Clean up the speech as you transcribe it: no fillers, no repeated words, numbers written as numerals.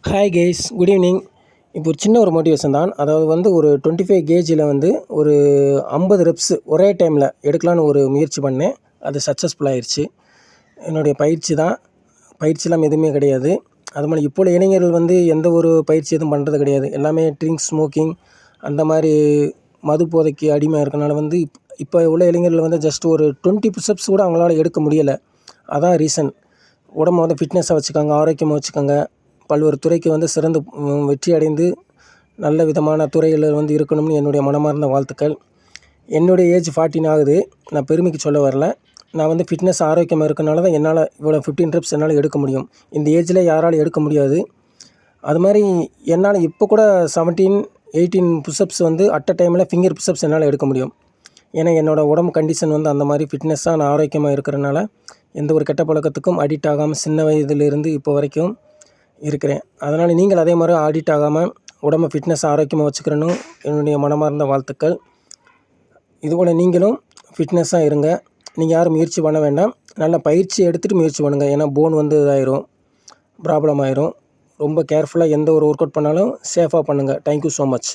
Hi guys, good evening. இப்போ ஒரு சின்ன ஒரு மோட்டிவேஷன் தான். அதாவது வந்து ஒரு 25 கேஜியில் வந்து ஒரு 50 ரெப்ஸ் ஒரே டைமில் எடுக்கலான்னு ஒரு முயற்சி பண்ணேன். அது சக்ஸஸ்ஃபுல் ஆயிடுச்சு. என்னுடைய பயிற்சி தான். பயிற்சிலாம் எதுவுமே கிடையாது. அது மாதிரி இப்போ உள்ள இளைஞர்கள் வந்து எந்த ஒரு பயிற்சி எதுவும் பண்ணுறது கிடையாது. எல்லாமே ட்ரிங்க்ஸ், ஸ்மோக்கிங் அந்த மாதிரி மது போதைக்கு அடிமையாக இருக்கனால வந்து இப்போ உள்ள இளைஞர்கள் வந்து ஜஸ்ட் ஒரு 20 புஷ்அப்ஸ் கூட அவங்களால எடுக்க முடியலை. அதான் ரீசன். உடம்ப வந்து ஃபிட்னஸாக வச்சுக்கோங்க, ஆரோக்கியமாக வச்சுக்கோங்க. பல்வேறு துறைக்கு வந்து சிறந்து வெற்றி அடைந்து நல்ல விதமான துறைகளில் வந்து இருக்கணும்னு என்னுடைய மனமார்ந்த வாழ்த்துக்கள். என்னுடைய ஏஜ் 14 ஆகுது. நான் பெருமைக்கு சொல்ல வரல. நான் வந்து ஃபிட்னஸ் ஆரோக்கியமாக இருக்கனால தான் என்னால் இவ்வளோ 15 ரெப்ஸ் என்னால் எடுக்க முடியும். இந்த ஏஜில் யாராலும் எடுக்க முடியாது. அது மாதிரி என்னால் இப்போ கூட 17, 18 புஷ்அப்ஸ் வந்து அட் அ டைமில் ஃபிங்கர் புஷ்அப்ஸ் என்னால் எடுக்க முடியும். ஏன்னா என்னோடய உடம்பு கண்டிஷன் வந்து அந்த மாதிரி ஃபிட்னஸாக நான் ஆரோக்கியமாக இருக்கிறனால எந்த ஒரு கெட்ட பழக்கத்துக்கும் அடிக்ட் ஆகாமல் சின்ன வயதிலிருந்து இப்போ வரைக்கும் இருக்கிறேன். அதனால் நீங்கள் அதே மாதிரி ஆடிட் ஆகாமல் உடம்பை ஃபிட்னஸ் ஆரோக்கியமாக வச்சுக்கிறன்னு என்னுடைய மனமார்ந்த வாழ்த்துக்கள். இதுபோல் நீங்களும் ஃபிட்னஸாக இருங்க. நீங்கள் யாரும் முயற்சி பண்ண வேண்டாம். நல்ல பயிற்சி எடுத்துகிட்டு முயற்சி பண்ணுங்கள். ஏன்னா போன் வந்து இதாயிரும், ப்ராப்ளம் ஆயிரும். ரொம்ப கேர்ஃபுல்லாக எந்த ஒரு ஒர்க் அவுட் பண்ணாலும் சேஃபாக பண்ணுங்கள். Thank you so much.